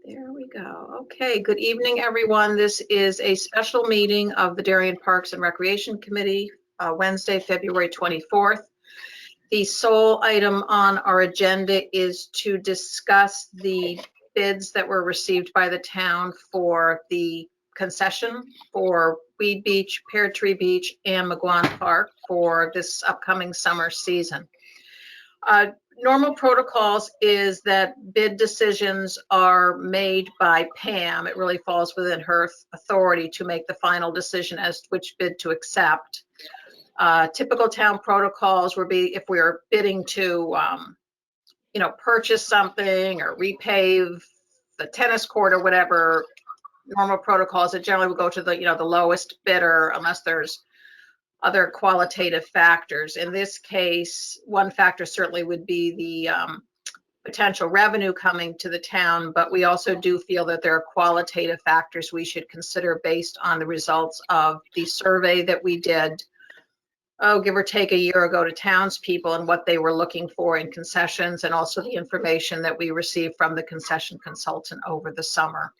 There we go. Okay, good evening, everyone. This is a special meeting of the Darien Parks and Recreation Committee, Wednesday, February 24th. The sole item on our agenda is to discuss the bids that were received by the town for the concession for Weed Beach, Pear Tree Beach, and McGuan Park for this upcoming summer season. Normal protocols is that bid decisions are made by Pam. It really falls within her authority to make the final decision as to which bid to accept. Typical town protocols would be if we are bidding to, purchase something or repave the tennis court or whatever. Normal protocols, it generally would go to the lowest bidder unless there's other qualitative factors. In this case, one factor certainly would be the potential revenue coming to the town, but we also do feel that there are qualitative factors we should consider based on the results of the survey that we did, give or take a year ago, to townspeople and what they were looking for in concessions, and also the information that we received from the concession consultant over the summer.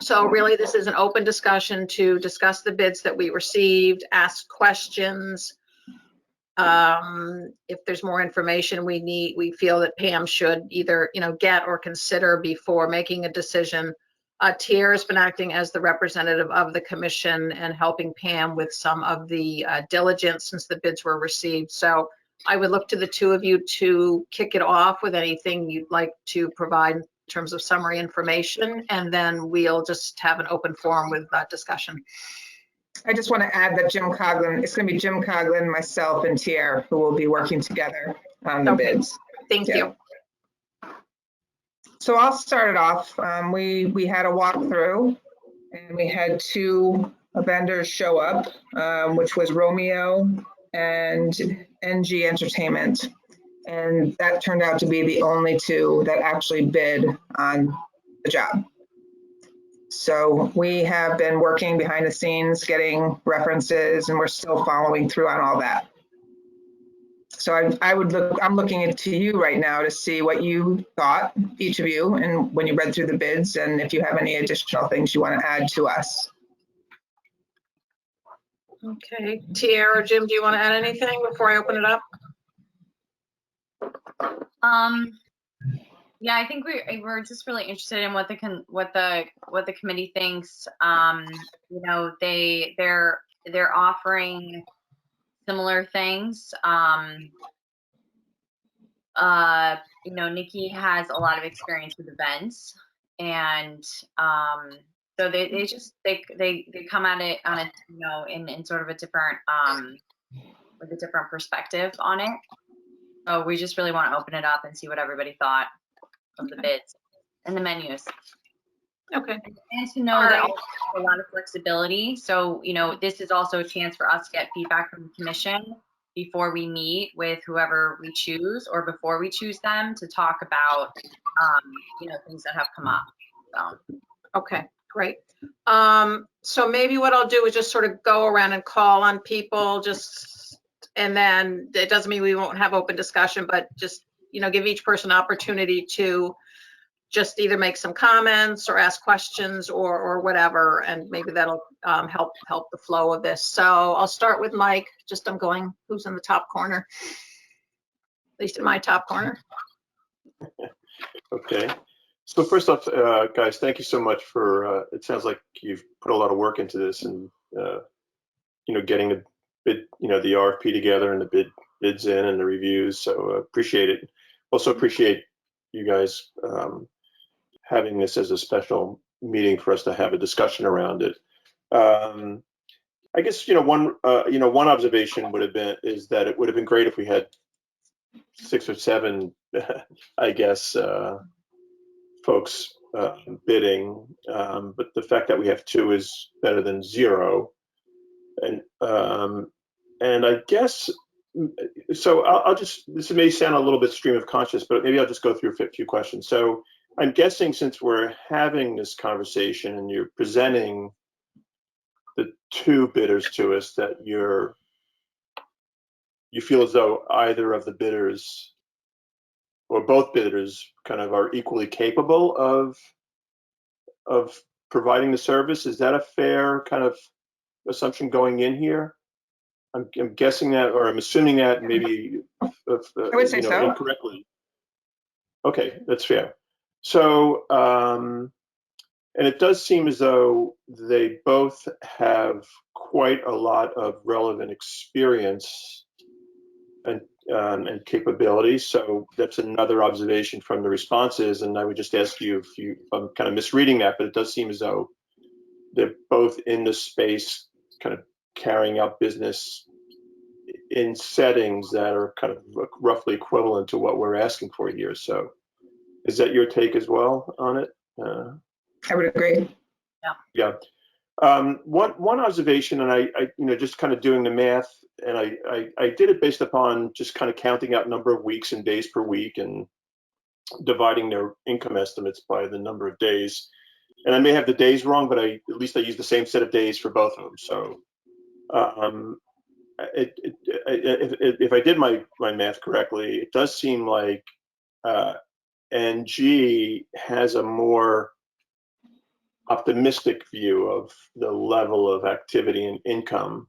So really, this is an open discussion to discuss the bids that we received, ask questions. If there's more information we feel that Pam should either, get or consider before making a decision. Tier has been acting as the representative of the commission and helping Pam with some of the diligence since the bids were received. So I would look to the two of you to kick it off with anything you'd like to provide in terms of summary information, and then we'll just have an open forum with discussion. I just want to add that Jim Coughlin, it's going to be Jim Coughlin, myself, and Tier who will be working together on the bids. Thank you. So I'll start it off. We had a walkthrough and we had two vendors show up, which was Romeo and NG Entertainment. And that turned out to be the only two that actually bid on the job. So we have been working behind the scenes, getting references, and we're still following through on all that. So I'm looking into you right now to see what you thought, each of you, and when you read through the bids, and if you have any additional things you want to add to us. Okay, Tier or Jim, do you want to add anything before I open it up? Yeah, I think we're just really interested in what the committee thinks. They're offering similar things. Nikki has a lot of experience with events, and so they come at it on a in sort of a different with a different perspective on it. So we just really want to open it up and see what everybody thought of the bids and the menus. Okay. And to know that a lot of flexibility. So, this is also a chance for us to get feedback from the commission before we meet with whoever we choose, or before we choose them, to talk about, things that have come up. So. Okay, great. So maybe what I'll do is just sort of go around and call on people, and then it doesn't mean we won't have open discussion, but just, give each person opportunity to just either make some comments or ask questions or whatever, and maybe that'll help the flow of this. So I'll start with Mike. I'm going, who's in the top corner? At least in my top corner. Okay. So first off, guys, thank you so much for, it sounds like you've put a lot of work into this, and, getting the bid, the RFP together and the bids in and the reviews. So appreciate it. Also appreciate you guys having this as a special meeting for us to have a discussion around it. I guess, one observation would have been is that it would have been great if we had 6 or 7, I guess, folks bidding, but the fact that we have 2 is better than 0. And I guess, so I'll just, this may sound a little bit stream of conscious, but maybe I'll just go through a few questions. So I'm guessing, since we're having this conversation and you're presenting the 2 bidders to us, that you feel as though either of the bidders or both bidders kind of are equally capable of of providing the service. Is that a fair kind of assumption going in here? I'm guessing that, or I'm assuming that maybe I would say so. incorrectly. Okay, that's fair. So, and it does seem as though they both have quite a lot of relevant experience and capabilities. So that's another observation from the responses. And I would just ask you if I'm kind of misreading that, but it does seem as though they're both in the space, kind of carrying out business in settings that are kind of roughly equivalent to what we're asking for here. So is that your take as well on it? I would agree. Yeah. One observation, and I just kind of doing the math, and I did it based upon just kind of counting out number of weeks and days per week and dividing their income estimates by the number of days. And I may have the days wrong, but at least I used the same set of days for both of them. So if I did my math correctly, it does seem like NG has a more optimistic view of the level of activity and income.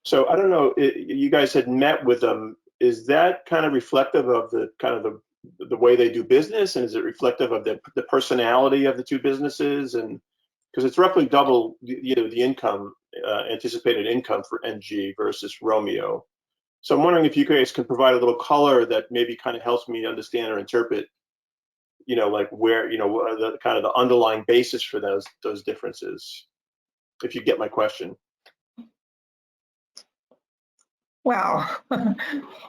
So I don't know, you guys had met with them. Is that kind of reflective of the way they do business, and is it reflective of the personality of the two businesses? And because it's roughly double the income, anticipated income for NG versus Romeo. So I'm wondering if you guys can provide a little color that maybe kind of helps me understand or interpret, like where, the kind of the underlying basis for those differences, if you get my question. Well,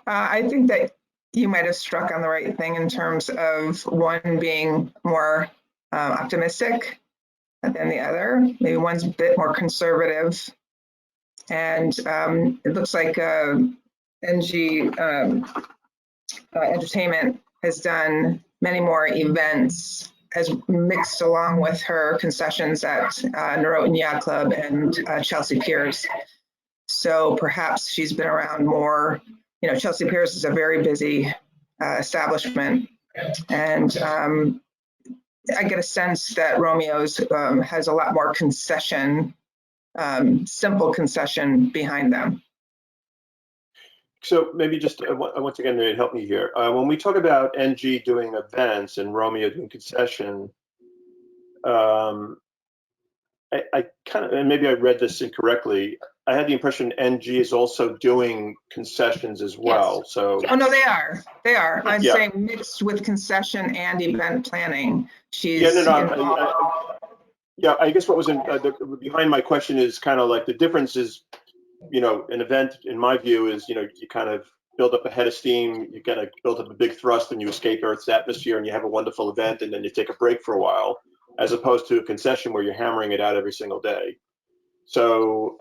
I think that you might have struck on the right thing in terms of one being more optimistic than the other. Maybe one's a bit more conservative. And it looks like NG Entertainment has done many more events, has mixed along with her concessions at Norotan Yacht Club and Chelsea Piers. So perhaps she's been around more. Chelsea Piers is a very busy establishment, and I get a sense that Romeo's has a lot more concession, simple concession behind them. So maybe just once again, maybe help me here. When we talk about NG doing events and Romeo doing concession, I kind of, and maybe I read this incorrectly, I had the impression NG is also doing concessions as well. Yes. So Oh no, they are. I'm Yeah. saying mixed with concession and event planning. She's I guess what was behind my question is kind of like the difference is, an event in my view is, you kind of build up a head of steam, you kind of build up a big thrust and you escape Earth's atmosphere and you have a wonderful event and then you take a break for a while, as opposed to a concession where you're hammering it out every single day. So,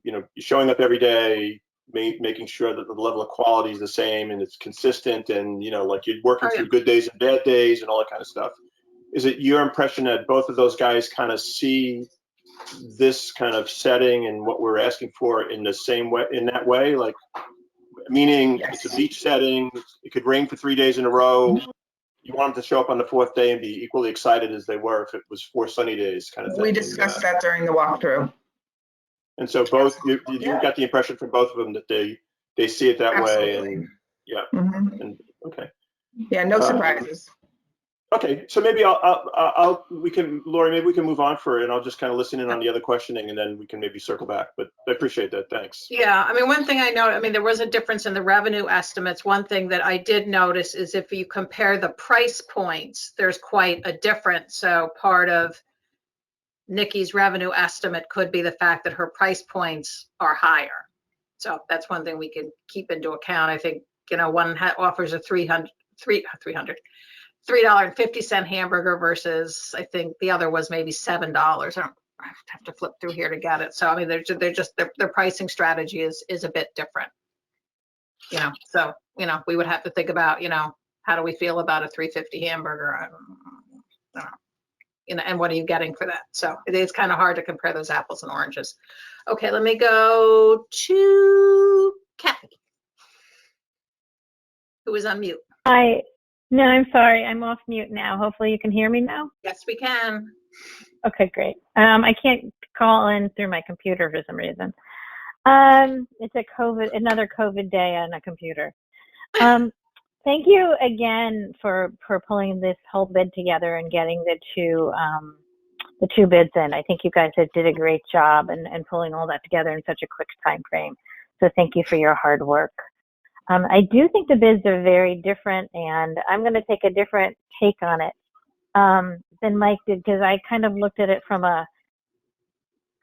you're showing up every day, making sure that the level of quality is the same and it's consistent, and like you're working through good days and bad days and all that kind of stuff. Is it your impression that both of those guys kind of see this kind of setting and what we're asking for in the same way, in that way? Like, meaning Yes. It's a beach setting, it could rain for 3 days in a row. You want them to show up on the 4th day and be equally excited as they were if it was 4 sunny days, kind of thing. We discussed that during the walkthrough. And so both, you got the impression from both of them that they see it that way. And and okay. Yeah, no surprises. Okay, so maybe Lori, maybe we can move on and I'll just kind of listen in on the other questioning and then we can maybe circle back, but I appreciate that. Thanks. Yeah, one thing there was a difference in the revenue estimates. One thing that I did notice is if you compare the price points, there's quite a difference. So part of Nikki's revenue estimate could be the fact that her price points are higher. So that's one thing we can keep into account. I think, one offers a $3.50 hamburger versus I think the other was maybe $7. I have to flip through here to get it. So their pricing strategy is a bit different. So we would have to think about how do we feel about a $3.50 hamburger? I don't know. And what are you getting for that? So it is kind of hard to compare those apples and oranges. Okay, let me go to Kathy, who is on mute. Hi. No, I'm sorry. I'm off mute now. Hopefully you can hear me now. Yes, we can. Okay, great. I can't call in through my computer for some reason. It's another COVID day on a computer. Thank you again for pulling this whole bid together and getting the two bids in. I think you guys did a great job and pulling all that together in such a quick time frame. So thank you for your hard work. I do think the bids are very different, and I'm going to take a different take on it than Mike did, because I kind of looked at it from a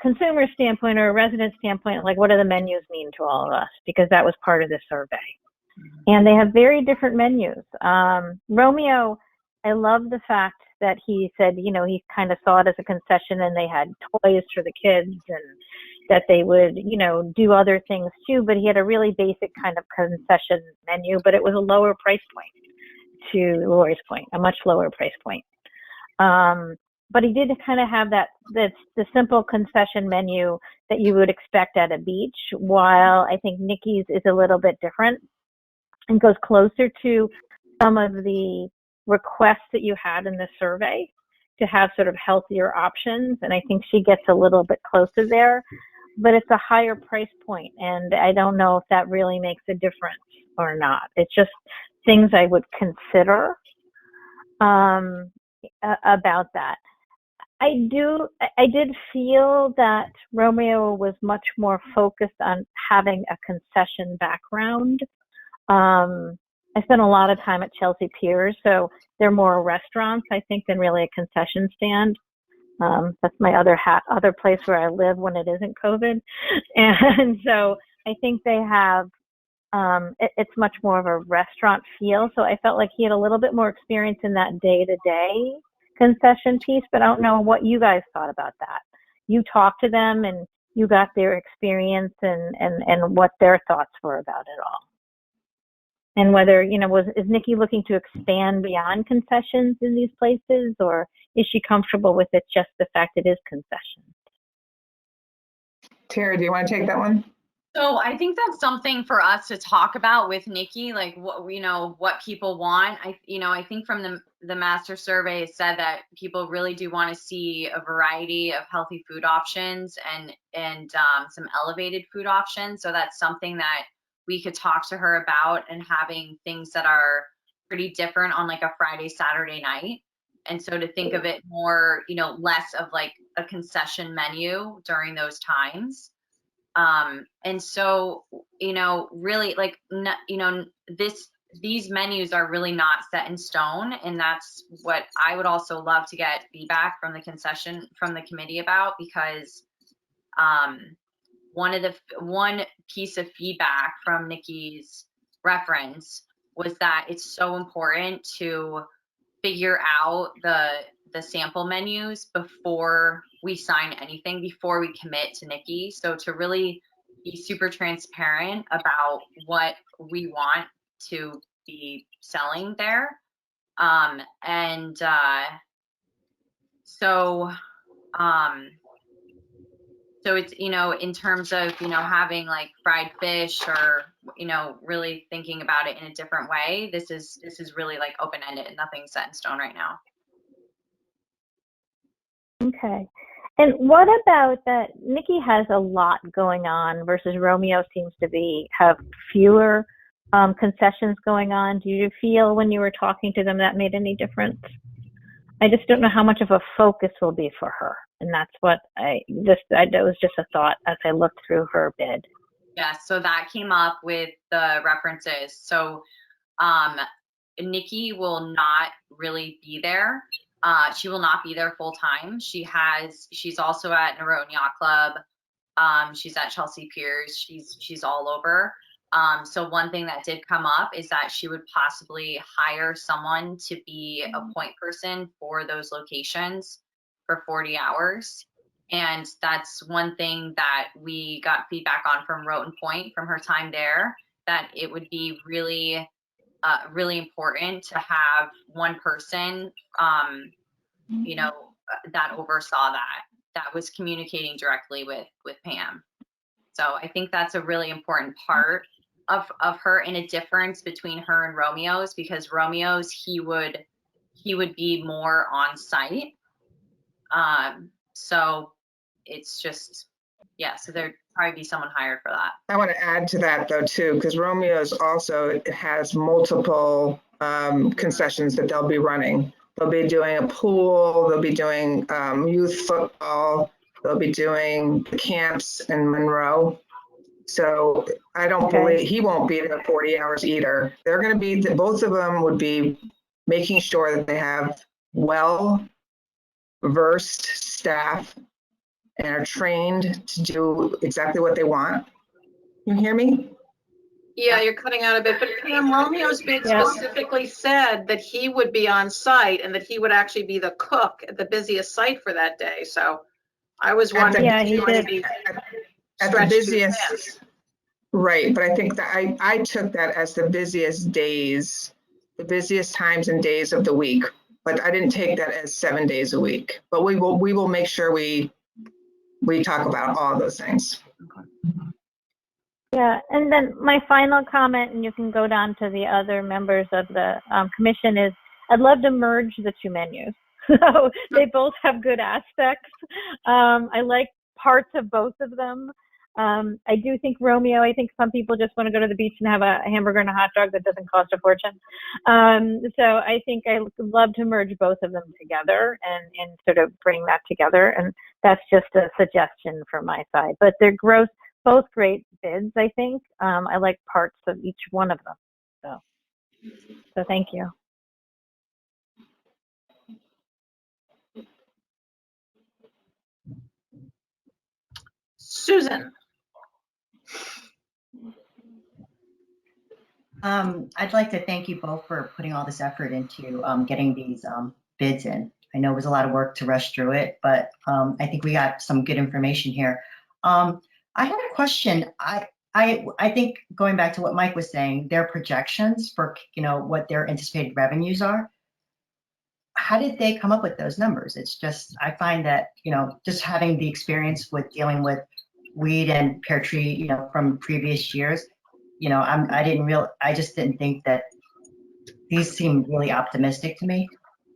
consumer standpoint or a resident standpoint, like what do the menus mean to all of us, because that was part of the survey. And they have very different menus. Romeo, I love the fact that he said, you know, he kind of saw it as a concession and they had toys for the kids and that they would, you know, do other things too, but he had a really basic kind of concession menu, but it was a lower price point, to Lori's point, a much lower price point. But he did kind of have that's the simple concession menu that you would expect at a beach, while I think Nikki's is a little bit different and goes closer to some of the requests that you had in the survey to have sort of healthier options. And I think she gets a little bit closer there, but it's a higher price point. And I don't know if that really makes a difference or not. It's just things I would consider about that. I did feel that Romeo was much more focused on having a concession background. I spent a lot of time at Chelsea Piers, so they're more restaurants, I think, than really a concession stand. That's my other place where I live when it isn't COVID. And so I think they have, it's much more of a restaurant feel. So I felt like he had a little bit more experience in that day-to-day concession piece, but I don't know what you guys thought about that. You talked to them and you got their experience and what their thoughts were about it all. And whether, you know, is Nikki looking to expand beyond concessions in these places, or is she comfortable with it, just the fact it is concessions? Tara, do you want to take that one? So I think that's something for us to talk about with Nikki, like what, you know, what people want. I think from the master survey, it said that people really do want to see a variety of healthy food options and some elevated food options. So that's something that we could talk to her about, and having things that are pretty different on like a Friday, Saturday night. And so to think of it more, you know, less of like a concession menu during those times. And so, you know, really like, you know, these menus are really not set in stone. And that's what I would also love to get feedback from the committee about, because, one piece of feedback from Nikki's reference was that it's so important to figure out the sample menus before we sign anything, before we commit to Nikki. So to really be super transparent about what we want to be selling there. So it's, you know, in terms of, you know, having like fried fish or, you know, really thinking about it in a different way. This is really like open-ended, nothing set in stone right now. Okay. And what about that? Nikki has a lot going on versus Romeo seems to have fewer concessions going on. Do you feel when you were talking to them that made any difference? I just don't know how much of a focus will be for her. And that's what that was just a thought as I looked through her bid. Yeah, so that came up with the references. So Nikki will not really be there. She will not be there full time. She's also at Norotan Yacht Club. She's at Chelsea Piers. She's all over. So one thing that did come up is that she would possibly hire someone to be a point person for those locations for 40 hours. And that's one thing that we got feedback on from Roten Point from her time there, that it would be really, really important to have one person, you know, that oversaw that was communicating directly with Pam. So I think that's a really important part of her in a difference between her and Romeo's, because Romeo's he would be more on site. So it's just, yeah, so there'd probably be someone hired for that. I want to add to that though too, because Romeo's also has multiple concessions that they'll be running. They'll be doing a pool, they'll be doing youth football, they'll be doing camps in Monroe. So I don't Okay. believe, he won't be there 40 hours either. They're going to be, both of them would be making sure that they have well-versed staff and are trained to do exactly what they want. You hear me? Yeah, you're cutting out a bit, but Pam, Romeo's bid Yeah. specifically said that he would be on site and that he would actually be the cook at the busiest site for that day. So I was wondering Yeah, if he he's going to did. be At the stretched too thin. busiest, right, but I think that I took that as the busiest days, the busiest times and days of the week, but I didn't take that as 7 days a week. But we will make sure we talk about all those things. Yeah, and then my final comment, and you can go down to the other members of the commission, is I'd love to merge the two menus. So they both have good aspects. I like parts of both of them. I do think Romeo, I think some people just want to go to the beach and have a hamburger and a hot dog that doesn't cost a fortune. So I think I would love to merge both of them together and sort of bring that together. And that's just a suggestion from my side. But they're both great bids, I think. I like parts of each one of them. So thank you. Susan. I'd like to thank you both for putting all this effort into getting these bids in. I know it was a lot of work to rush through it, but I think we got some good information here. I had a question. I think going back to what Mike was saying, their projections for what their anticipated revenues are. How did they come up with those numbers? It's just, I find that just having the experience with dealing with weed and pear tree from previous years. I just didn't think that these seemed really optimistic to me.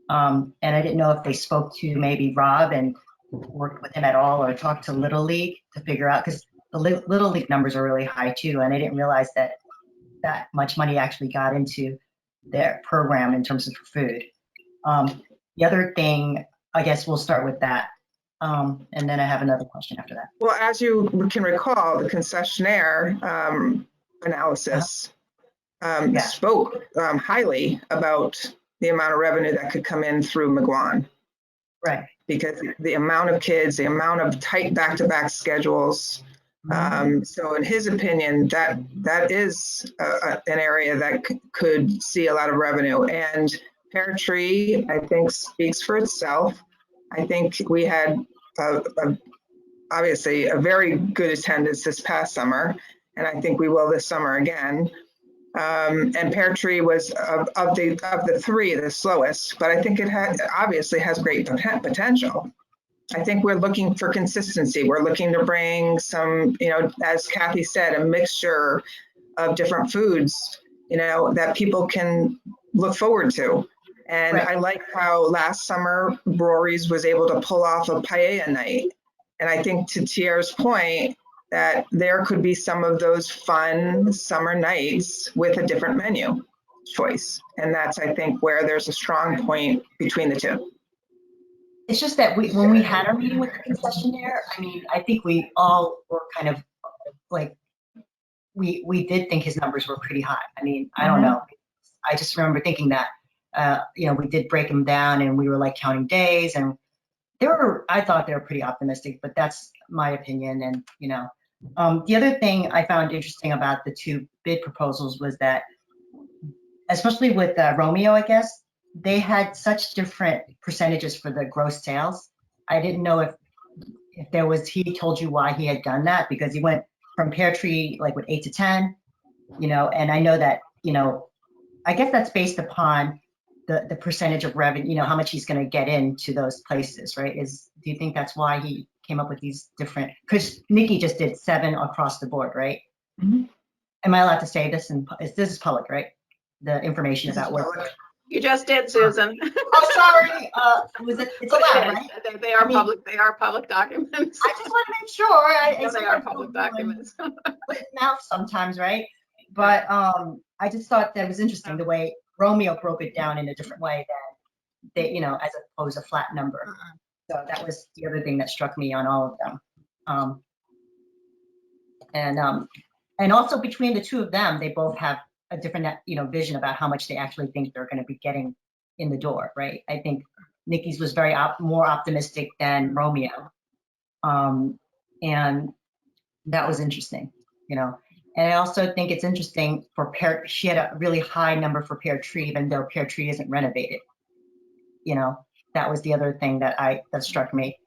And I didn't know if they spoke to maybe Rob and worked with him at all, or talked to Little League to figure out, because the Little League numbers are really high too. And I didn't realize that much money actually got into their program in terms of food. The other thing, I guess we'll start with that. And then I have another question after that. Well, as you can recall, the concessionaire analysis spoke highly about the amount of revenue that could come in through McGuan. Right. Because the amount of kids, the amount of tight back-to-back schedules. So in his opinion, that is an area that could see a lot of revenue. And Pear Tree, I think, speaks for itself. I think we had obviously a very good attendance this past summer, and I think we will this summer again. And Pear Tree was of the three the slowest, but I think it obviously has great potential. I think we're looking for consistency. We're looking to bring some, as Kathy said, a mixture of different foods, that people can look forward to. And Right. I like how last summer Rory's was able to pull off a paella night. And I think to Tier's point, that there could be some of those fun summer nights with a different menu choice. And that's, I think, where there's a strong point between the two. It's just that when we had our meeting with the concessionaire, I think we all were kind of like, we did think his numbers were pretty high. I don't know. I just remember thinking that, we did break them down and we were like counting days, and I thought they were pretty optimistic, but that's my opinion. And, the other thing I found interesting about the two bid proposals was that, especially with Romeo, I guess, they had such different percentages for the gross sales. I didn't know if he told you why he had done that, because he went from Pear Tree, like with 8 to 10, and I know that, I guess that's based upon the percentage of revenue, how much he's going to get into those places, right? Do you think that's why he came up with these different, because Nikki just did 7 across the board, right? Mhm. am I allowed to say this? And this is public, right? The information about what. You just did, Susan. Oh, sorry. It's allowed, right? They are I mean- public, they are public documents. I just want to make sure. Yeah, they are public documents. With mouth sometimes, right? But I just thought that was interesting the way Romeo broke it down in a different way than they, you know, as opposed to a flat number. So that was the other thing that struck me on all of them. And also between the two of them, they both have a different, you know, vision about how much they actually think they're going to be getting in the door, right? I think Nikki's was very more optimistic than Romeo, and that was interesting, you know. And I also think it's interesting for Pear. She had a really high number for Pear Tree, even though Pear Tree isn't renovated. You know, that was the other thing that struck me.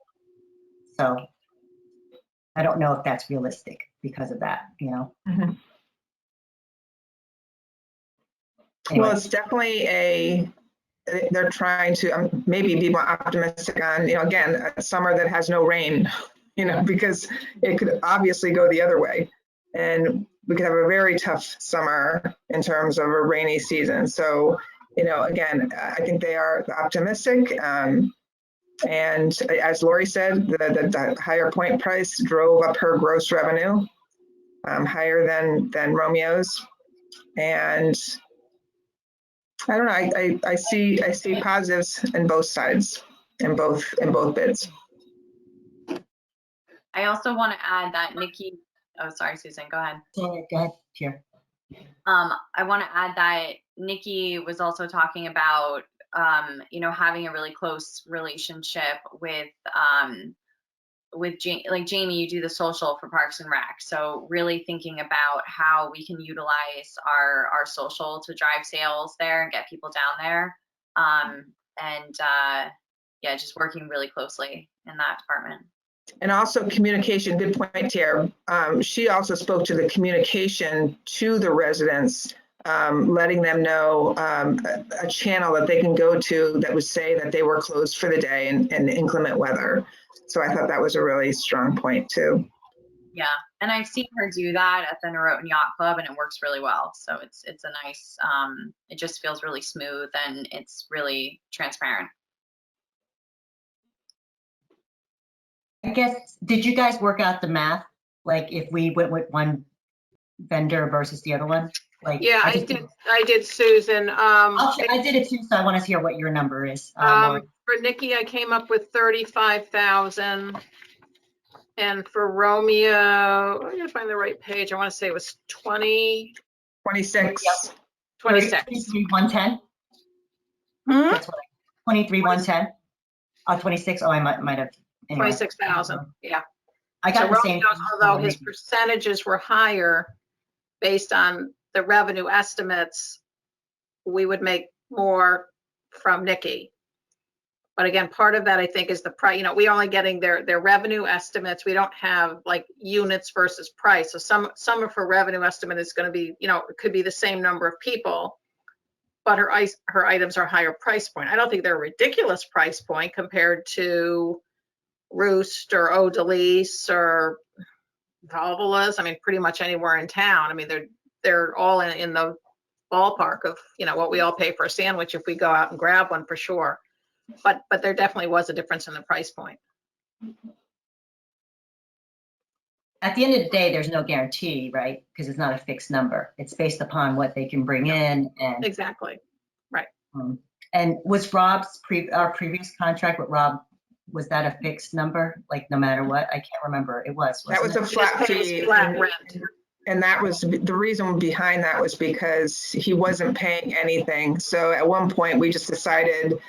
So I don't know if that's realistic because of that, you know. Mhm. Anyway. Well, it's definitely they're trying to maybe be more optimistic on, you know, again, a summer that has no rain, you know, because it could obviously go the other way. And we could have a very tough summer in terms of a rainy season. So, you know, again, I think they are optimistic. And as Lori said, the higher point price drove up her gross revenue higher than Romeo's. And I don't know, I see positives in both sides, in both bids. I also want to add that Nikki, oh, sorry, Susan, go ahead. Go ahead, here. I want to add that Nikki was also talking about, you know, having a really close relationship with Jamie, you do the social for Parks and Rec. So really thinking about how we can utilize our social to drive sales there and get people down there. Yeah, just working really closely in that department. And also communication, good point here. She also spoke to the communication to the residents, letting them know a channel that they can go to that would say that they were closed for the day in inclement weather. So I thought that was a really strong point too. Yeah, and I've seen her do that at the Norotan Yacht Club, and it works really well. So it's a nice, it just feels really smooth and it's really transparent. I guess, did you guys work out the math? Like if we went with one vendor versus the other one? Like, Yeah, I did, Susan. I did it too, so I want to hear what your number is. Lori. For Nikki, I came up with 35,000. And for Romeo, I gotta find the right page. I want to say it was 26. 23,110? Hmm? That's what 23,110? 26, oh, I might have. Anyway. 26,000, yeah. I got So the same. Romeo's, although his percentages were higher based on the revenue estimates, we would make more from Nikki. But again, part of that I think is the price. You know, we only getting their revenue estimates. We don't have like units versus price. So some of her revenue estimate is going to be, you know, it could be the same number of people, but her items are higher price point. I don't think they're a ridiculous price point compared to Roost or Odalise or Valvolas. I mean, pretty much anywhere in town. I mean, they're all in the ballpark of, you know, what we all pay for a sandwich if we go out and grab one for sure. But there definitely was a difference in the price point. At the end of the day, there's no guarantee, right? Because it's not a fixed number. It's based upon what they can bring in and. Exactly. And was Rob's our previous contract with Rob, was that a fixed number? Like no matter what? I can't remember. It was. That was a flat fee. Flat rent. And that was the reason behind that was because he wasn't paying anything. So at one point we just decided,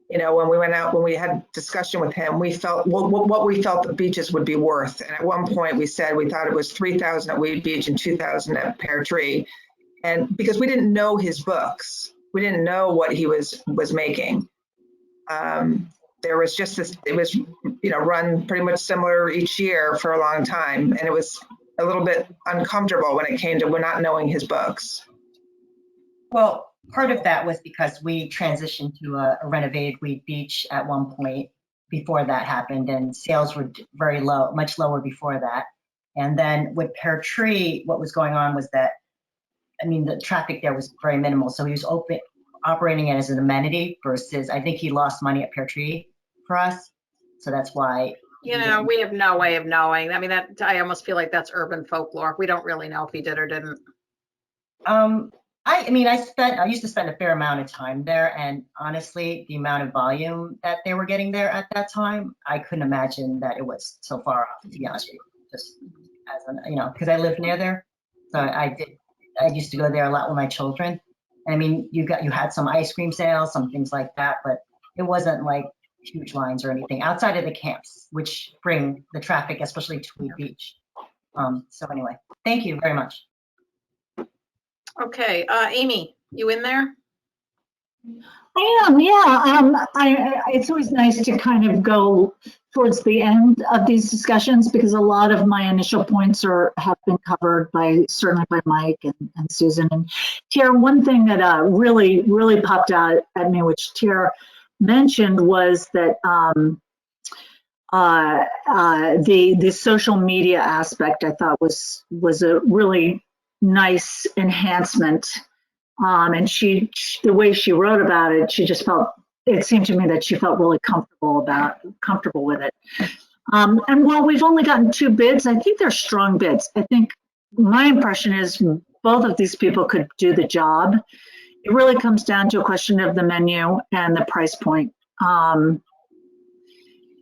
you know, when we went out, when we had discussion with him, we felt what we felt the beaches would be worth. And at one point we said we thought it was 3,000 at Weed Beach and 2,000 at Pear Tree. And because we didn't know his books, we didn't know what he was making. There was just this, it was, you know, run pretty much similar each year for a long time. And it was a little bit uncomfortable when it came to not knowing his books. Well, part of that was because we transitioned to a renovated Weed Beach at one point before that happened, and sales were very low, much lower before that. And then with Pear Tree, what was going on was that I mean, the traffic there was very minimal. So he was operating it as an amenity versus, I think he lost money at Pear Tree for us. So that's why. You know, we have no way of knowing. I mean, that I almost feel like that's urban folklore. We don't really know if he did or didn't. I mean, I used to spend a fair amount of time there, and honestly, the amount of volume that they were getting there at that time, I couldn't imagine that it was so far off, to be honest with you. Just as an, you know, because I live near there, so I used to go there a lot with my children. I mean, you had some ice cream sales, some things like that, but it wasn't like huge lines or anything outside of the camps, which bring the traffic, especially to Weed Beach. So anyway, thank you very much. Okay, Amy, you in there? I am, yeah. It's always nice to kind of go towards the end of these discussions because a lot of my initial points have been covered certainly by Mike and Susan and Tiara. One thing that really popped out at me, which Tiara mentioned, was that the social media aspect I thought was a really nice enhancement. And the way she wrote about it, it seemed to me that she felt really comfortable with it. And while we've only gotten 2 bids, I think they're strong bids. I think my impression is both of these people could do the job. It really comes down to a question of the menu and the price point.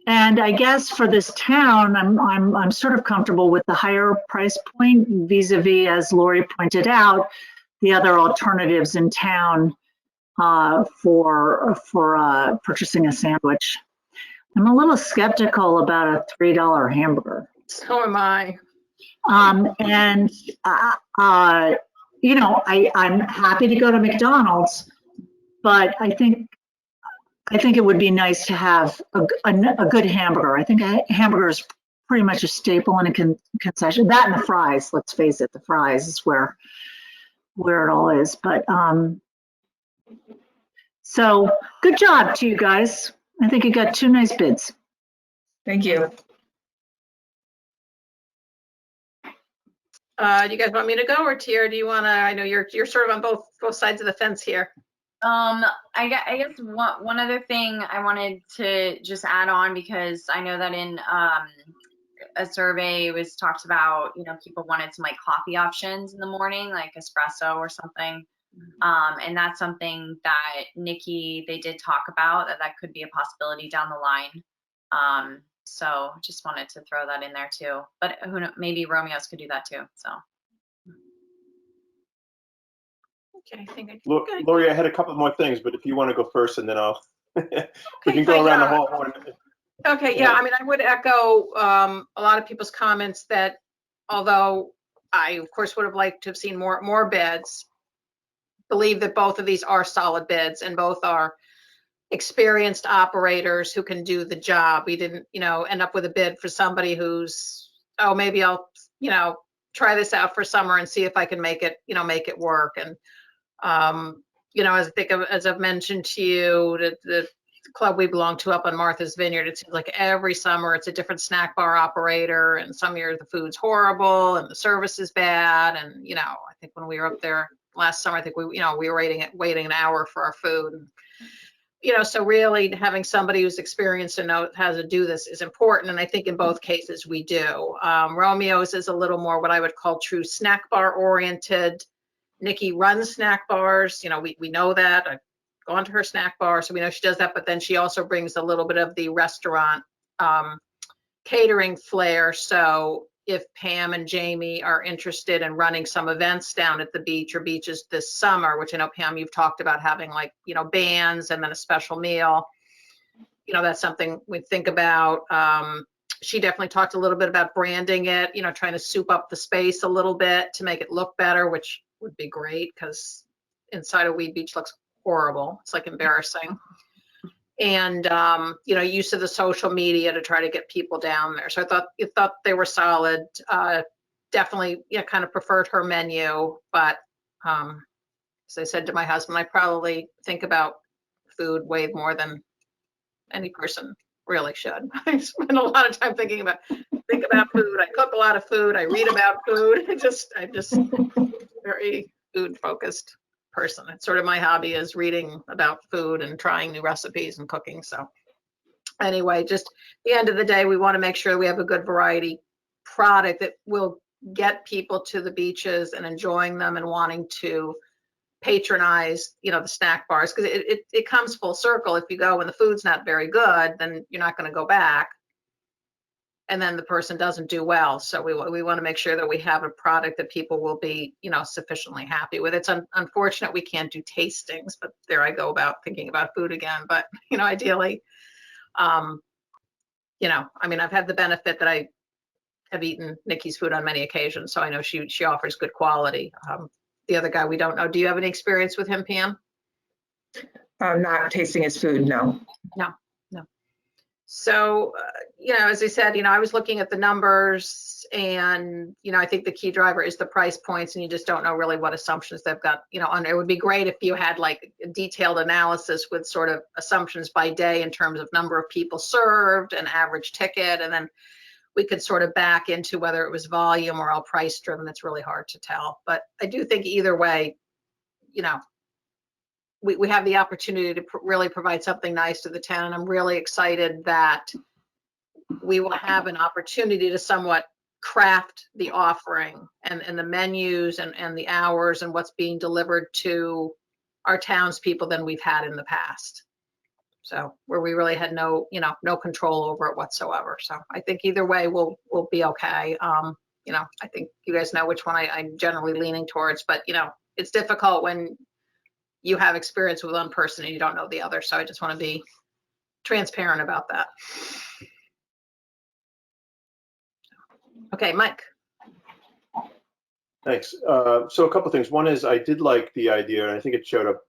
And I guess for this town, I'm sort of comfortable with the higher price point vis-a-vis, as Lori pointed out, the other alternatives in town for purchasing a sandwich. I'm a little skeptical about a $3 hamburger. So am I. And you know, I'm happy to go to McDonald's, but I think it would be nice to have a good hamburger. I think a hamburger is pretty much a staple in a concession. That and the fries, let's face it, the fries is where it all is. But so good job to you guys. I think you got 2 nice bids. Thank you. Do you guys want me to go, or Tiara, do you want to? I know you're sort of on both sides of the fence here. I guess one other thing I wanted to just add on, because I know that in a survey it was talked about, you know, people wanted some like coffee options in the morning, like espresso or something. And that's something that Nikki, they did talk about, that could be a possibility down the line. So just wanted to throw that in there too. But who knows, maybe Romeo's could do that too. So. Okay, I think Lori, I had a couple more things, but if you want to go first, and then I'll we can go fine, around the yeah. whole horn. Okay, yeah, I mean, I would echo a lot of people's comments that although I, of course, would have liked to have seen more bids, believe that both of these are solid bids and both are experienced operators who can do the job. We didn't, you know, end up with a bid for somebody who's, oh, maybe I'll, you know, try this out for summer and see if I can make it work. And, you know, as I've mentioned to you, the club we belong to up on Martha's Vineyard, it seems like every summer it's a different snack bar operator, and some years the food's horrible and the service is bad. And, you know, I think when we were up there last summer, I think we were waiting an hour for our food. And, you know, so really having somebody who's experienced and knows how to do this is important. And I think in both cases we do. Romeo's is a little more what I would call true snack bar oriented. Nikki runs snack bars. You know, we know that. I've gone to her snack bar, so we know she does that. But then she also brings a little bit of the restaurant catering flair. So if Pam and Jamie are interested in running some events down at the beach or beaches this summer, which I know, Pam, you've talked about having, like, you know, bands and then a special meal, you know, that's something we think about. She definitely talked a little bit about branding it, you know, trying to soup up the space a little bit to make it look better, which would be great because inside of Weed Beach looks horrible. It's like embarrassing. And, you know, use of the social media to try to get people down there. So I thought they were solid. Definitely, you know, kind of preferred her menu. But as I said to my husband, I probably think about food way more than any person really should. I spend a lot of time think about food. I cook a lot of food. I read about food. I'm just very food focused person. It's sort of my hobby is reading about food and trying new recipes and cooking. So anyway, just at the end of the day, we want to make sure we have a good variety product that will get people to the beaches and enjoying them and wanting to patronize, you know, the snack bars, because it comes full circle. If you go when the food's not very good, then you're not going to go back, and then the person doesn't do well. So we want to make sure that we have a product that people will be, you know, sufficiently happy with. It's unfortunate we can't do tastings, but there I go about thinking about food again. But you know, ideally, you know, I mean, I've had the benefit that I have eaten Nikki's food on many occasions, so I know she offers good quality. The other guy we don't know. Do you have any experience with him, Pam? Not tasting his food, no. So, you know, as I said, you know, I was looking at the numbers, and, you know, I think the key driver is the price points, and you just don't know really what assumptions they've got, you know, on. It would be great if you had like a detailed analysis with sort of assumptions by day in terms of number of people served and average ticket, and then we could sort of back into whether it was volume or all price driven. It's really hard to tell. But I do think either way, you know, we have the opportunity to really provide something nice to the town. And I'm really excited that we will have an opportunity to somewhat craft the offering and the menus and the hours and what's being delivered to our townspeople than we've had in the past. So where we really had no control over it whatsoever. So I think either way we'll be okay. You know, I think you guys know which one I'm generally leaning towards, but you know, it's difficult when you have experience with one person and you don't know the other. So I just want to be transparent about that. Okay, Mike. Thanks. So a couple of things. One is I did like the idea, and I think it showed up.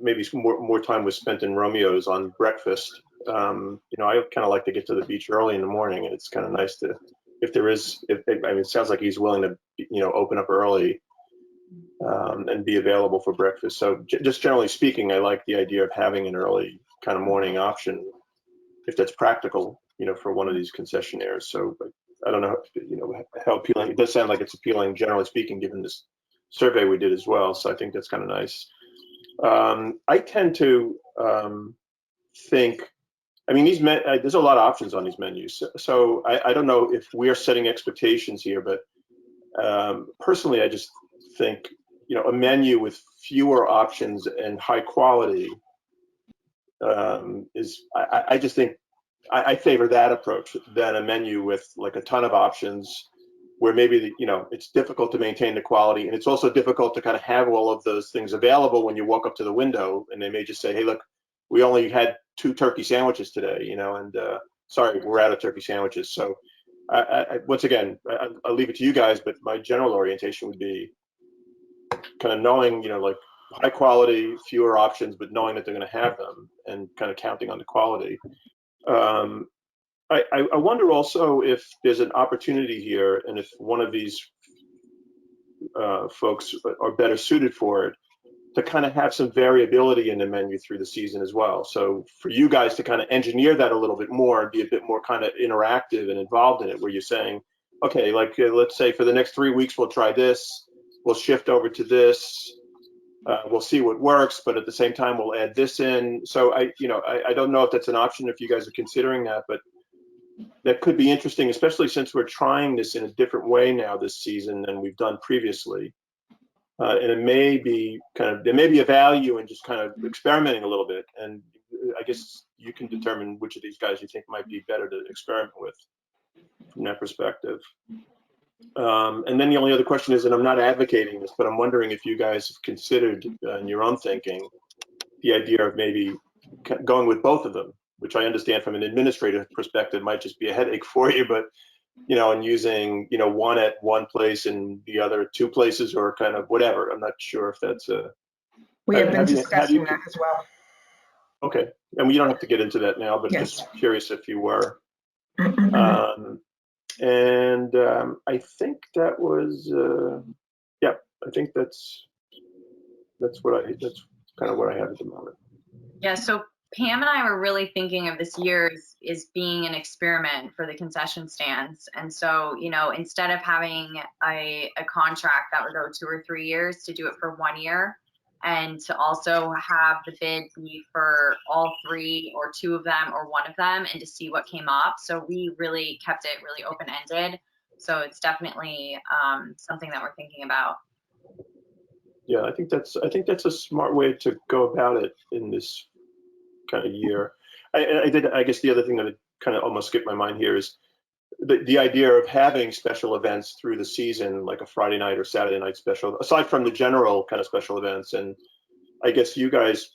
Maybe more time was spent in Romeo's on breakfast. You know, I kind of like to get to the beach early in the morning, and it's kind of nice to, if there is, I mean, it sounds like he's willing to, you know, open up early and be available for breakfast. So just generally speaking, I like the idea of having an early kind of morning option, if that's practical, you know, for one of these concessionaires. So I don't know, you know, how appealing. It does sound like it's appealing, generally speaking, given this survey we did as well. So I think that's kind of nice. I tend to think, I mean, there's a lot of options on these menus. So I don't know if we're setting expectations here, but personally, I just think, you know, a menu with fewer options and high quality I just think I favor that approach than a menu with like a ton of options where maybe, you know, it's difficult to maintain the quality, and it's also difficult to kind of have all of those things available when you walk up to the window, and they may just say, hey, look, we only had 2 turkey sandwiches today, you know, and sorry, we're out of turkey sandwiches. So once again, I'll leave it to you guys, but my general orientation would be kind of knowing, you know, like high quality, fewer options, but knowing that they're going to have them and kind of counting on the quality. I wonder also if there's an opportunity here, and if one of these folks are better suited for it, to kind of have some variability in the menu through the season as well. So for you guys to kind of engineer that a little bit more and be a bit more kind of interactive and involved in it, where you're saying, okay, like let's say for the next 3 weeks, we'll try this, we'll shift over to this, we'll see what works, but at the same time, we'll add this in. So I don't know if that's an option, if you guys are considering that, but that could be interesting, especially since we're trying this in a different way now this season than we've done previously. And it may be there may be a value in just kind of experimenting a little bit. And I guess you can determine which of these guys you think might be better to experiment with from that perspective. And then the only other question is, and I'm not advocating this, but I'm wondering if you guys have considered in your own thinking the idea of maybe going with both of them, which I understand from an administrative perspective might just be a headache for you, but you know, and using, you know, one at one place and the other at 2 places, or kind of whatever. I'm not sure if that's a. We have been discussing that as well. Okay, and we don't have to get into that now, but Yes. just curious if you were. I think that was, yeah, I think that's kind of what I have at the moment. Yeah, so Pam and I were really thinking of this year as being an experiment for the concession stands. And so, you know, instead of having a contract that would go 2 or 3 years, to do it for 1 year, and to also have the bid be for all 3 or 2 of them or 1 of them, and to see what came up. So we really kept it really open-ended. So it's definitely something that we're thinking about. Yeah, I think that's a smart way to go about it in this kind of year. I guess the other thing that kind of almost skipped my mind here is the idea of having special events through the season, like a Friday night or Saturday night special, aside from the general kind of special events. And I guess you guys,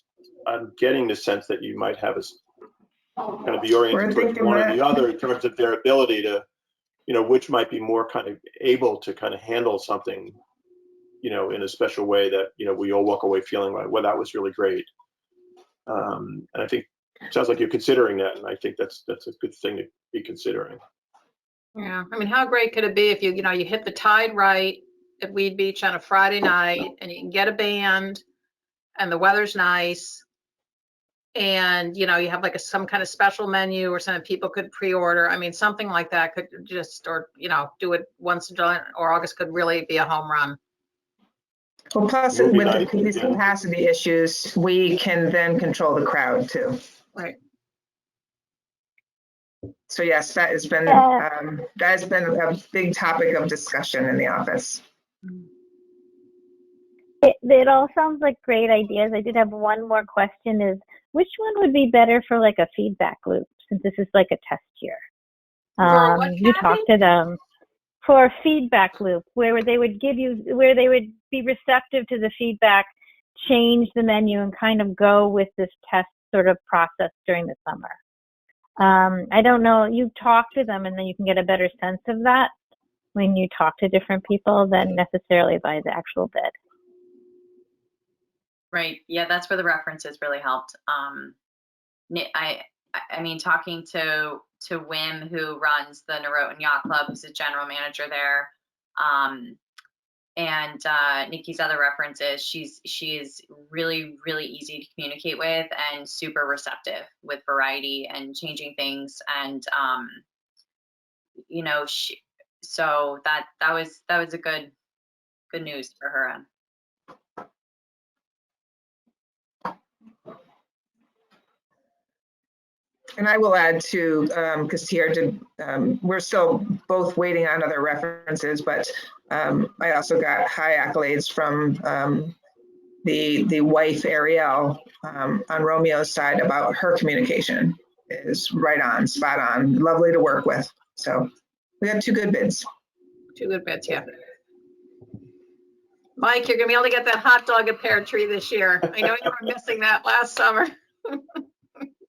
I'm getting the sense that you might have us kind of be oriented We're towards thinking one or that- the other in terms of their ability to, you know, which might be more kind of able to kind of handle something, you know, in a special way that, you know, we all walk away feeling like, well, that was really great. And I think it sounds like you're considering that, and I think that's a good thing to be considering. Yeah, I mean, how great could it be if you hit the tide right at Weed Beach on a Friday night, and you can get a band, and the weather's nice, and you have like some kind of special menu or something people could pre-order. I mean, something like that could just, or do it once in July or August could really be a home run. Well, plus Movie with night, these yeah. capacity issues, we can then control the crowd too. Right. So yes, that has been a big topic of discussion in the office. It all sounds like great ideas. I did have one more question: is which one would be better for like a feedback loop, since this is like a test year? For what, You Kathy? talk to them for a feedback loop where they would be receptive to the feedback, change the menu, and kind of go with this test sort of process during the summer. I don't know, you talk to them and then you can get a better sense of that when you talk to different people than necessarily by the actual bid. Right. Yeah, that's where the references really helped. I mean, talking to Wim, who runs the Norotan Yacht Club, who's a general manager there, and Nikki's other references, she is really, really easy to communicate with and super receptive with variety and changing things. And so that was a good news for her end. And I will add to, because Tier did, we're still both waiting on other references, but I also got high accolades from the wife, Ariel, on Romeo's side about her communication is right on, spot on, lovely to work with. So we got 2 good bids. 2 good bids, yeah. Mike, you're gonna be able to get that hot dog at Pear Tree this year. I know you were missing that last summer.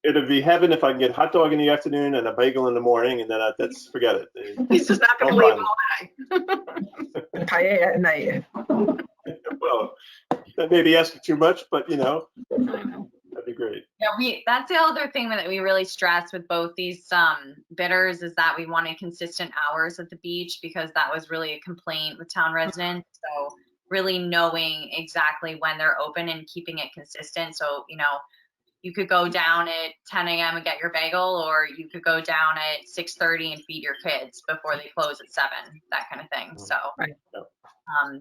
It'd be heaven if I can get hot dog in the afternoon and a bagel in the morning, and then that's forget it. He's just not gonna No leave problem. all day. Paella at night. Well, that may be asking too much, but that'd be great. Yeah, that's the other thing that we really stress with both these bidders is that we wanted consistent hours at the beach, because that was really a complaint with town residents. So really knowing exactly when they're open and keeping it consistent. So, you could go down at 10 a.m. and get your bagel, or you could go down at 6:30 and feed your kids before they close at 7, that kind of thing. So Right.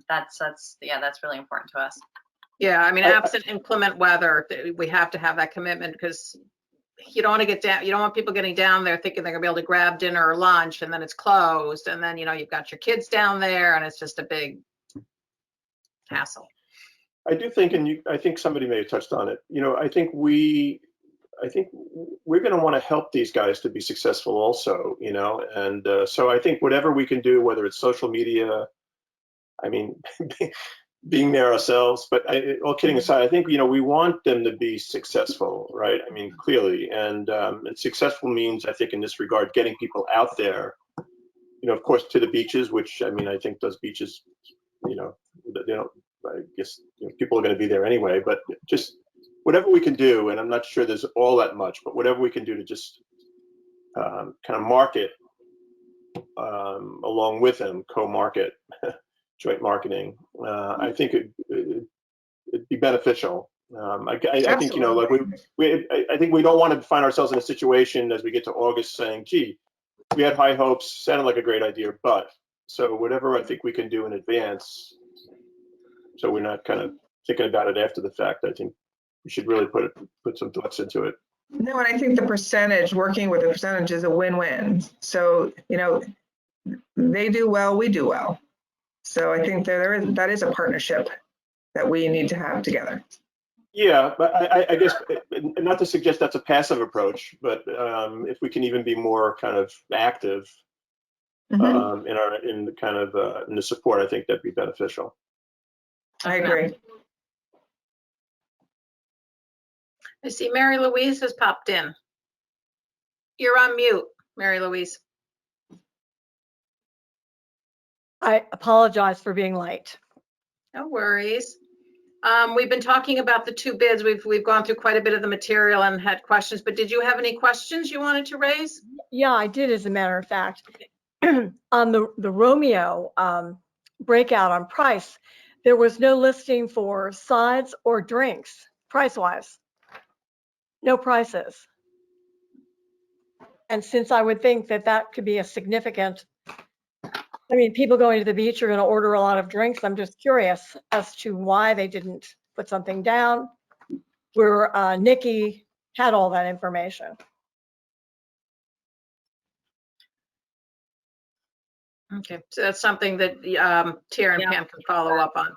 that's really important to us. Yeah, I mean, absent inclement weather, we have to have that commitment, because you don't want to get down, you don't want people getting down there thinking they're gonna be able to grab dinner or lunch and then it's closed, and then you've got your kids down there and it's just a big hassle. I do think, and I think somebody may have touched on it. I think we're going to want to help these guys to be successful also. And so I think whatever we can do, whether it's social media, I mean, being there ourselves, but all kidding aside, I think we want them to be successful, right? I mean, clearly, and successful means, I think, in this regard, getting people out there. Of course, to the beaches, which I mean, I think those beaches, they don't. I guess people are going to be there anyway, but just whatever we can do, and I'm not sure there's all that much, but whatever we can do to just kind of market along with them, co-market, joint marketing, I think it'd be beneficial. I think, like I think we don't want to find ourselves in a situation as we get to August saying, gee, we had high hopes, sounded like a great idea, but, so whatever I think we can do in advance, so we're not kind of thinking about it after the fact, I think we should really put some thoughts into it. No, and I think the percentage, working with a percentage is a win-win. So, they do well, we do well. So I think that is a partnership that we need to have together. Yeah, but I guess, not to suggest that's a passive approach, but if we can even be more kind of active Mhm. in the support, I think that'd be beneficial. I agree. I see Mary Louise has popped in. You're on mute, Mary Louise. I apologize for being late. No worries. We've been talking about the two bids. We've gone through quite a bit of the material and had questions, but did you have any questions you wanted to raise? Yeah, I did, as a matter of fact. On the Romeo breakout on price, there was no listing for sides or drinks, price-wise. No prices. And since I would think that that could be a significant, I mean, people going to the beach are going to order a lot of drinks. I'm just curious as to why they didn't put something down where Nikki had all that information. Okay, so that's something that Tier and Yeah. Pam can follow up on.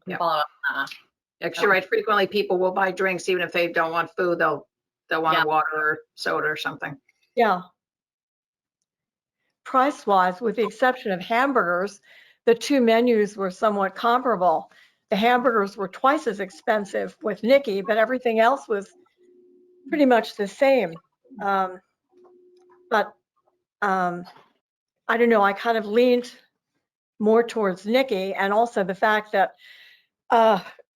Yeah. Follow up on that. Actually, right, frequently people will buy drinks even if they don't want food, they'll want Yeah. a water or soda or something. Yeah. Price-wise, with the exception of hamburgers, the two menus were somewhat comparable. The hamburgers were twice as expensive with Nikki, but everything else was pretty much the same. But I don't know, I kind of leaned more towards Nikki, and also the fact that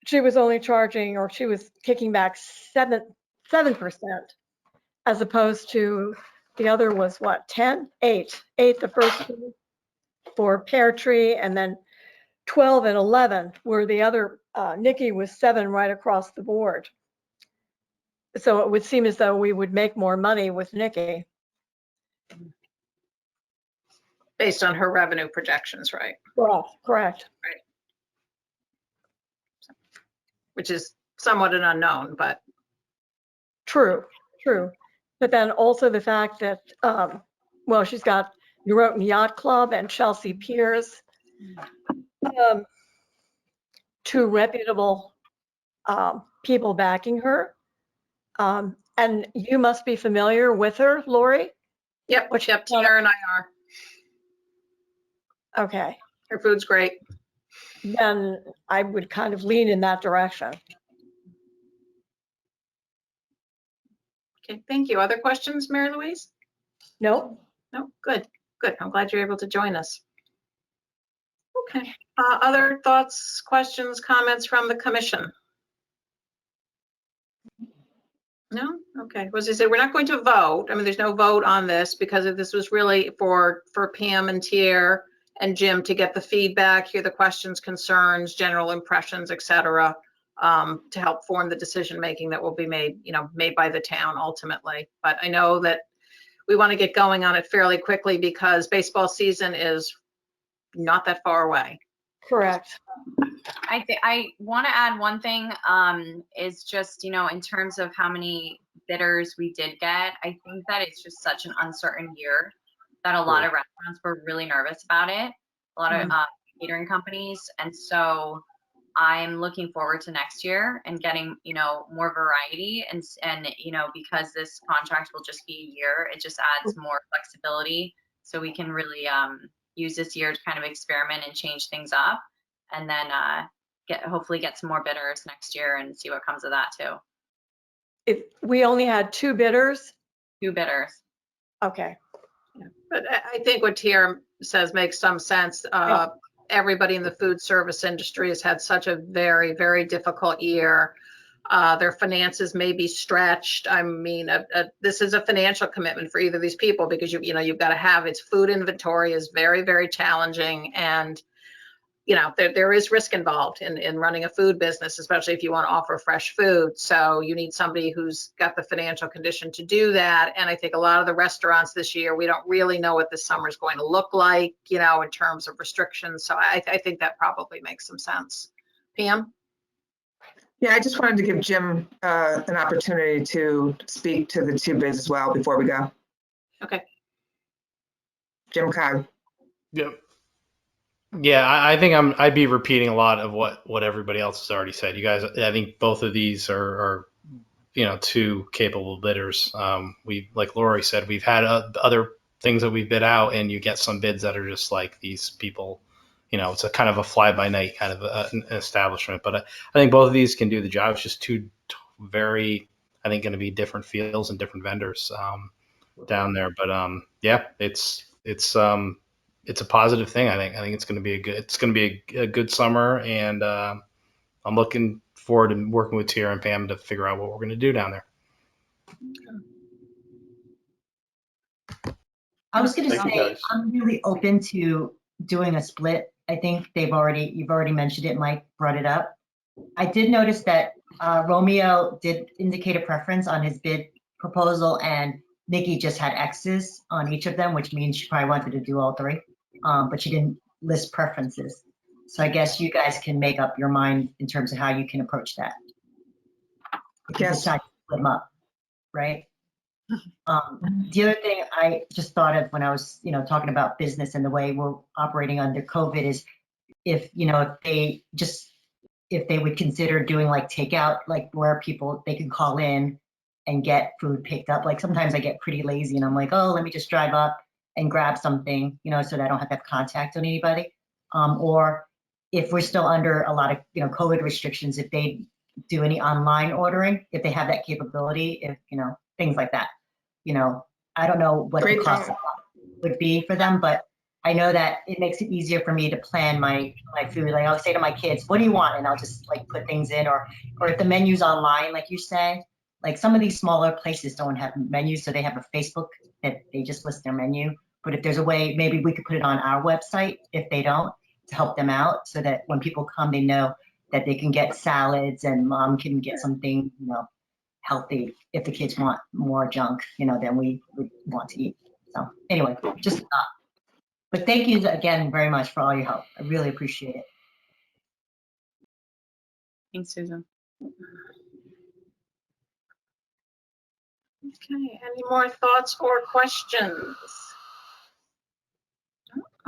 she was only charging, or she was kicking back 7% as opposed to the other was what, 10? 8 the first two for Pear Tree, and then 12 and 11 where the other, Nikki was 7 right across the board. So it would seem as though we would make more money with Nikki. Based on her revenue projections, right? Correct. Which is somewhat an unknown, but True. But then also the fact that, well, she's got Norotan Yacht Club and Chelsea Piers, two reputable people backing her. And you must be familiar with her, Lori? yep, Which- Tier and I are. Okay, Her food's great. then I would kind of lean in that direction. Okay, thank you. Other questions, Mary Louise? Nope. No, good. I'm glad you're able to join us. Okay, other thoughts, questions, comments from the commission? No? Okay, was I say, we're not going to vote. I mean, there's no vote on this because this was really for Pam and Tier and Jim to get the feedback, hear the questions, concerns, general impressions, et cetera, to help form the decision-making that will be made by the town ultimately. But I know that we want to get going on it fairly quickly because baseball season is not that far away. Correct. I want to add one thing, is just, in terms of how many bidders we did get, I think that it's just such an uncertain year that a lot of restaurants were really nervous about it, a lot of catering companies. And so I'm looking forward to next year and getting, more variety and because this contract will just be a year, it just adds more flexibility. So we can really use this year to kind of experiment and change things up, and then hopefully get some more bidders next year and see what comes of that too. If we only had 2 bidders, 2 bidders. okay. But I think what Tier says makes some sense. Everybody in the food service industry has had such a very, very difficult year. Their finances may be stretched. I mean, this is a financial commitment for either of these people because you've got to have its food inventory is very, very challenging. And there is risk involved in running a food business, especially if you want to offer fresh food. So you need somebody who's got the financial condition to do that. And I think a lot of the restaurants this year, we don't really know what this summer is going to look like, in terms of restrictions. So I think that probably makes some sense. Pam? Yeah, I just wanted to give Jim an opportunity to speak to the two bids as well before we go. Okay. Jim Cog. Yep. Yeah, I think I'd be repeating a lot of what everybody else has already said. You guys, I think both of these are two capable bidders. We, like Lori said, we've had other things that we've bid out, and you get some bids that are just like these people. It's a kind of a fly by night kind of an establishment. But I think both of these can do the job. It's just two very, I think, going to be different fields and different vendors down there. But yeah, it's a positive thing. I think it's going to be a good summer, and I'm looking forward to working with Tiara and Pam to figure out what we're going to do down there. I was going to Thank you, say, guys. I'm really open to doing a split. I think you've already mentioned it. Mike brought it up. I did notice that Romeo did indicate a preference on his bid proposal, and Nikki just had X's on each of them, which means she probably wanted to do all three, but she didn't list preferences. So I guess you guys can make up your mind in terms of how you can approach that. If you Yes. decide to split them up, right? The other thing I just thought of when I was, talking about business and the way we're operating under COVID is if they would consider doing like takeout, like where they can call in and get food picked up. Like sometimes I get pretty lazy and I'm like, oh, let me just drive up and grab something, so that I don't have to have contact on anybody. Or if we're still under a lot of, COVID restrictions, if they do any online ordering, if they have that capability, if, things like that. I don't know what Great the cost thought. would be for them, but I know that it makes it easier for me to plan my food. Like I'll say to my kids, what do you want? And I'll just like put things in, or if the menu's online, like you say, like some of these smaller places don't have menus, so they have a Facebook that they just list their menu. But if there's a way, maybe we could put it on our website if they don't, to help them out, so that when people come, they know that they can get salads and mom can get something, healthy. If the kids want more junk, than we would want to eat. So anyway, just but thank you again very much for all your help. I really appreciate it. Thanks, Susan. Okay, any more thoughts or questions?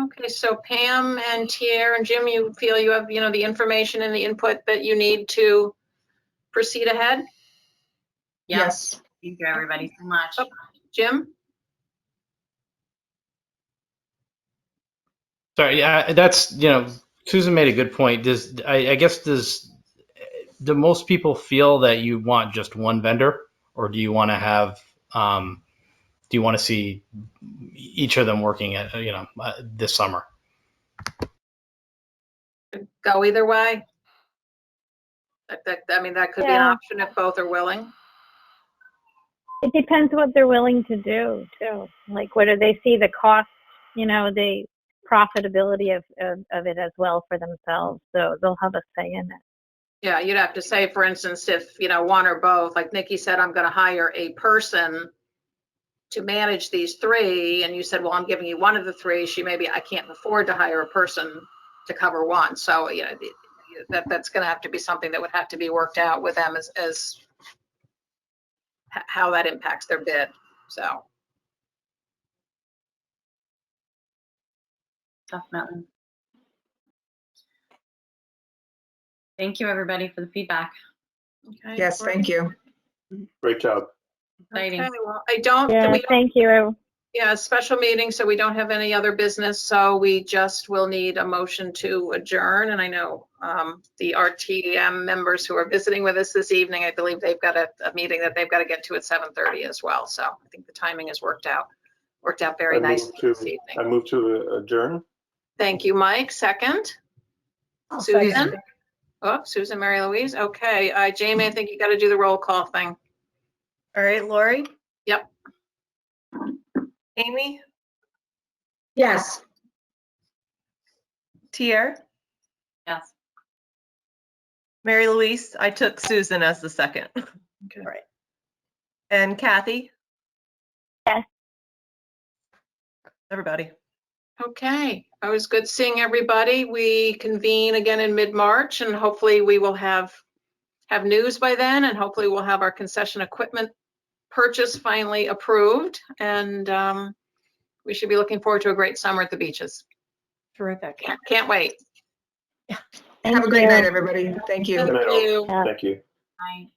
Okay, so Pam and Tier and Jim, you feel you have, the information and the input that you need to proceed ahead? Yeah. Yes. Thank you, everybody, so much. Oh. Jim? Sorry, yeah, that's, Susan made a good point. Do most people feel that you want just one vendor, or do you want to have, do you want to see each of them working at, this summer? Go either way. That could be an Yeah. option if both are willing. It depends what they're willing to do too. Like, what do they see the cost, the profitability of it as well for themselves. So they'll have a say in it. Yeah, you'd have to say, for instance, if, one or both, like Nikki said, I'm going to hire a person to manage these three, and you said, well, I'm giving you one of the three. I can't afford to hire a person to cover one. So, that's going to have to be something that would have to be worked out with them as how that impacts their bid. So. Definitely. Thank you, everybody, for the feedback. Okay, Yes, great. thank you. Great job. Exciting. Okay, well, I don't, Yeah, we don't, thank you. yeah, special meeting, so we don't have any other business, so we just will need a motion to adjourn. And I know the RTM members who are visiting with us this evening, I believe they've got a meeting that they've got to get to at 7:30 as well. So I think the timing has worked out very nicely this I evening. move to adjourn. Thank you, Mike. Second? I'll Susan? second. Oh, Susan, Mary Louise. Okay, Jamie, I think you got to do the roll call thing. All right, Lori? Yep. Amy? Yes. Tier? Yes. Mary Louise, I took Susan as the second. Okay. Right. And Kathy? Yes. Everybody. Okay, it was good seeing everybody. We convene again in mid-March and hopefully we will have news by then, and hopefully we'll have our concession equipment purchase finally approved. And we should be looking forward to a great summer at the beaches. Terrific. Can't wait. Have a great night, everybody. Thank you. Good night, all. you. Yeah. Thank you. Bye.